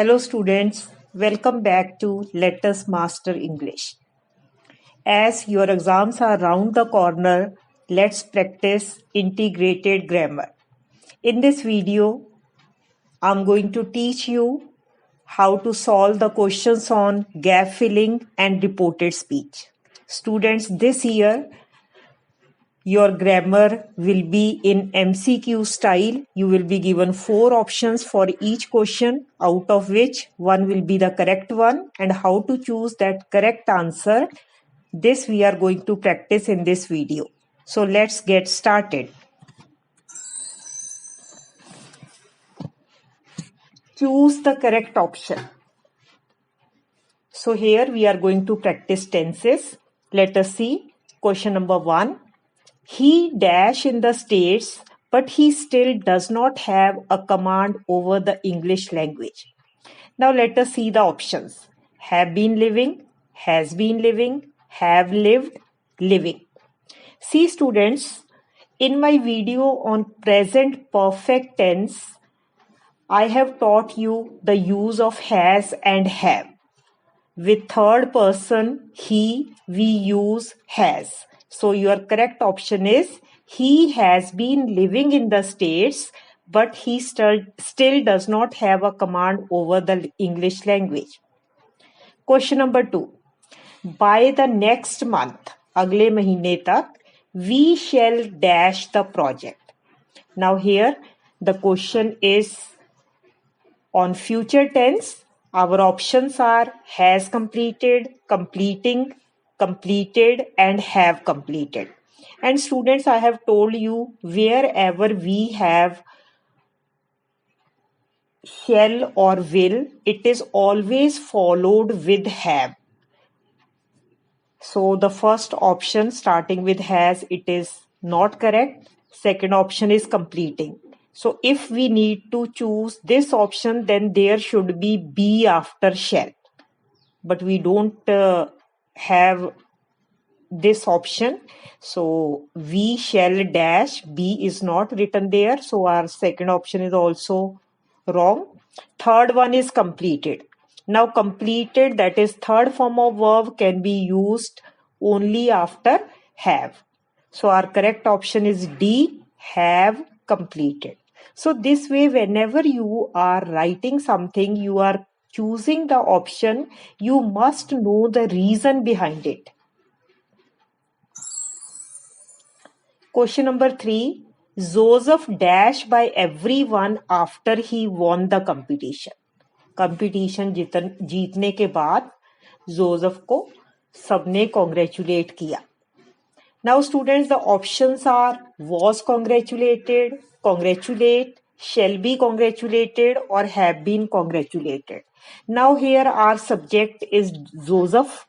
Hello students, welcome back to Let Us Master English. As your exams are round the corner, let's practice integrated grammar. In this video, I'm going to teach you how to solve the questions on gap filling and reported speech. Students, this year your grammar will be in MCQ style. You will be given 4 options for each question, out of which one will be the correct one, and how to choose that correct answer. This we are going to practice in this video. So let's get started. Choose the correct option. So here we are going to practice tenses. Let us see question number 1. He dash in the States, but he still does not have a command over the English language. Now let us see the options. Have been living, has been living, have lived, living. See students, in my video on present perfect tense, I have taught you the use of has and have. With third person, he, we use has. So your correct option is he has been living in the States, but he still does not have a command over the English language. Question number 2. By the next month, अगले महीने तक, we shall dash the project. Now here the question is on future tense. Our options are has completed, completing, completed, and have completed. And students, I have told you wherever we have shall or will, it is always followed with have. So the first option starting with has, it is not correct. Second option is completing. So if we need to choose this option, then there should be after shall. But we don't have this option. So we shall dash, be is not written there. So our second option is also wrong. Third one is completed. Now completed, that is third form of verb, can be used only after have. So our correct option is D, have completed. So this way, whenever you are writing something, you are choosing the option, you must know the reason behind it. Question number 3. Joseph dashed by everyone after he won the competition. Competition जीतने के बाद Joseph को सबने congratulate किया. Now students, the options are was congratulated, congratulate, shall be congratulated, or have been congratulated. Now here our subject is Joseph.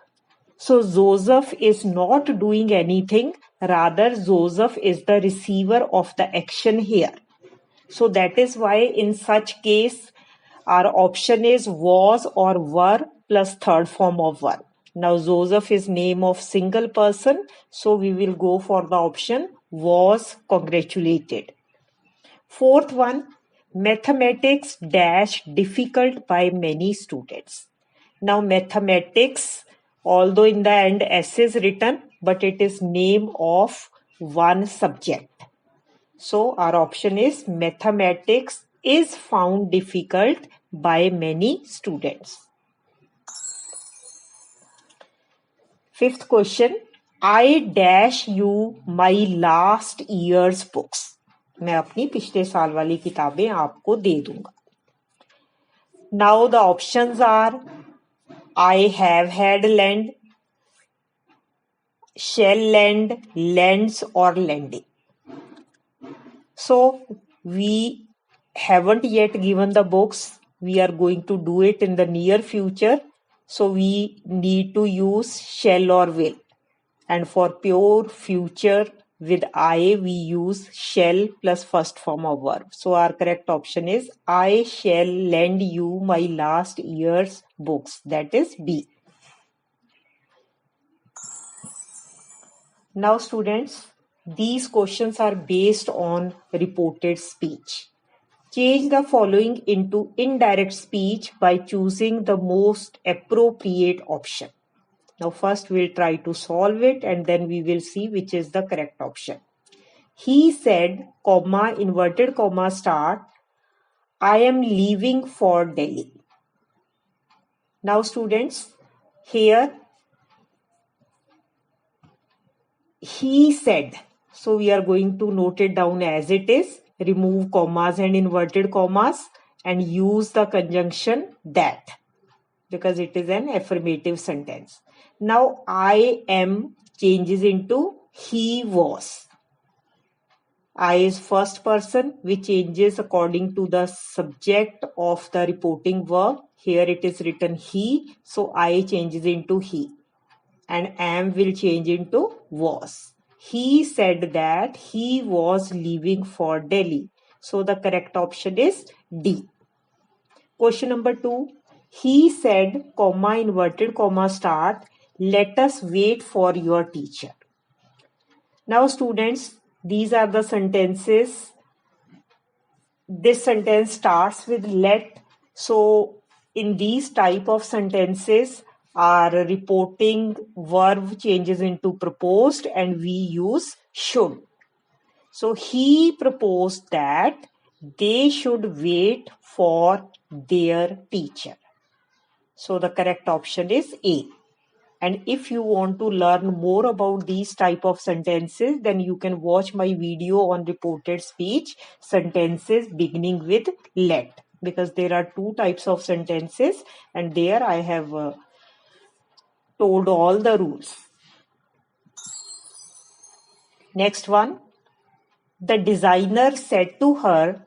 So Joseph is not doing anything, rather Joseph is the receiver of the action here. So that is why in such case our option is was or were plus third form of verb. Now Joseph is name of single person, so we will go for the option was congratulated. Fourth one, mathematics dash difficult by many students. Now mathematics, although in the end S is written, but it is name of one subject. So our option is mathematics is found difficult by many students. Fifth question, I dash you my last year's books. मैं अपनी पिछले साल वाली किताबें आपको दे दूंगा. Now the options are I have had lend, shall lend, lends, or lending. So we haven't yet given the books. We are going to do it in the near future. So we need to use shall or will. And for pure future with I, we use shall plus first form of verb. So our correct option is I shall lend you my last year's books. That is B. Now students, these questions are based on reported speech. Change the following into indirect speech by choosing the most appropriate option. Now first we'll try to solve it and then we will see which is the correct option. He said, comma, inverted comma, start, I am leaving for Delhi. Now students, here he said. So we are going to note it down as it is. Remove commas and inverted commas and use the conjunction that, because it is an affirmative sentence. Now I am changes into he was. I is first person which changes according to the subject of the reporting verb. Here it is written he, so I changes into he and am will change into was. He said that he was leaving for Delhi. So the correct option is D. Question number 2. He said, comma, inverted comma, start, let us wait for your teacher. Now students, these are the sentences. This sentence starts with let. So in these type of sentences, our reporting verb changes into proposed and we use should. So he proposed that they should wait for their teacher. So the correct option is A. And if you want to learn more about these type of sentences, then you can watch my video on reported speech sentences beginning with let, because there are two types of sentences and there I have told all the rules. Next one. The designer said to her,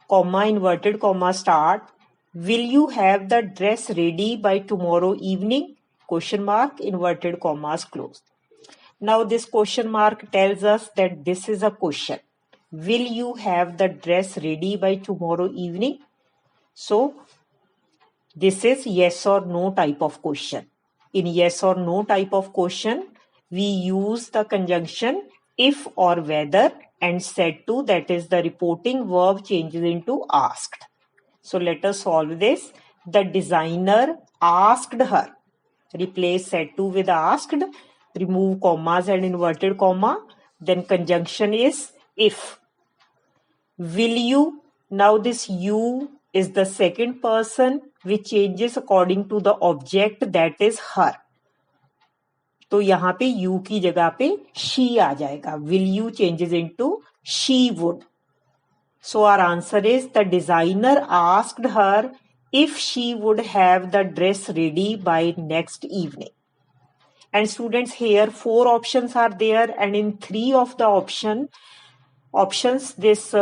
comma, inverted comma, start, will you have the dress ready by tomorrow evening? Question mark, inverted commas closed. Now this question mark tells us that this is a question. Will you have the dress ready by tomorrow evening? So this is yes or no type of question. In yes or no type of question, we use the conjunction if or whether and said to, that is the reporting verb changes into asked. So let us solve this. The designer asked her. Replace said to with asked. Remove commas and inverted comma. Then conjunction is if. Will you? Now this you is the second person which changes according to the object, that is her. तो यहाँ पे you की जगह पे she आ जाएगा. Will you changes into she would. So our answer is the designer asked her if she would have the dress ready by next evening. And students, here 4 options are there, and in 3 of the options this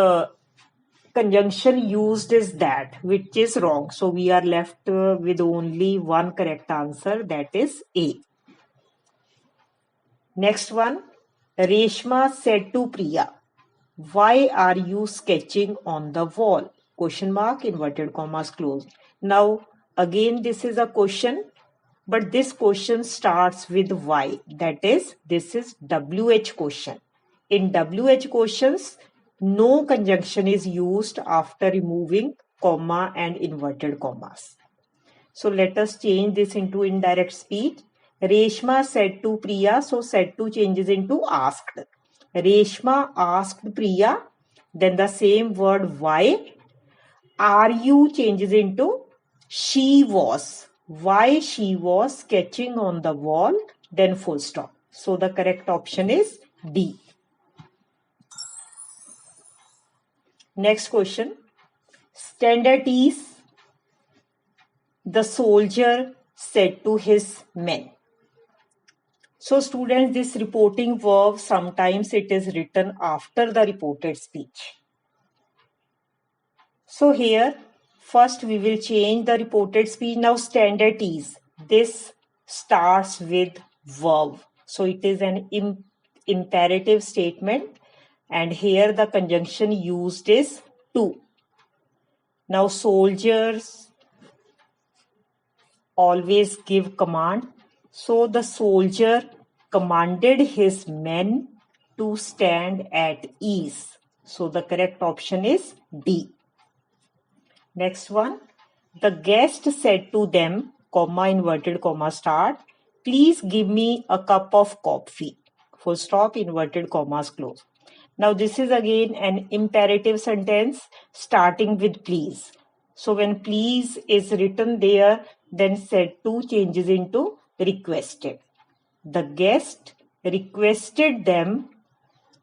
conjunction used is that, which is wrong. So we are left with only one correct answer, that is A. Next one. Reshma said to Priya, why are you sketching on the wall? Question mark, inverted commas closed. Now again this is a question, but this question starts with why. That is, this is WH question. In WH questions, no conjunction is used after removing comma and inverted commas. So let us change this into indirect speech. Reshma said to Priya. So said to changes into asked. Reshma asked Priya. Then the same word why. Are you changes into she was. Why she was sketching on the wall. Then full stop. So the correct option is D. Next question. Standard is the soldier said to his men. So students, this reporting verb, sometimes it is written after the reported speech. So here, first we will change the reported speech. Now standard is, this starts with verb. So it is an imperative statement. And here the conjunction used is to. Now soldiers always give command. So the soldier commanded his men to stand at ease. So the correct option is D. Next one. The guest said to them, comma, inverted comma, start, please give me a cup of coffee. Full stop, inverted commas, close. Now this is again an imperative sentence starting with please. So when please is written there, then said to changes into requested. The guest requested them,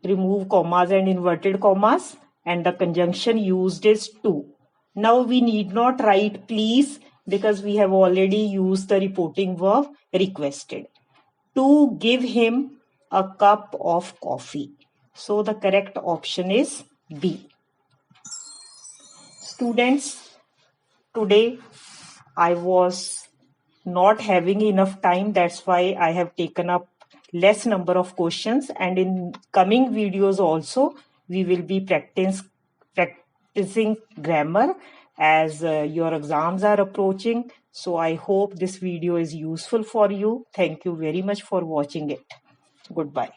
remove commas and inverted commas, and the conjunction used is to. Now we need not write please because we have already used the reporting verb requested. To give him a cup of coffee. So the correct option is B. Students, today I was not having enough time. That's why I have taken up less number of questions, and in coming videos also we will be practicing grammar as your exams are approaching. So I hope this video is useful for you. Thank you very much for watching it. Goodbye.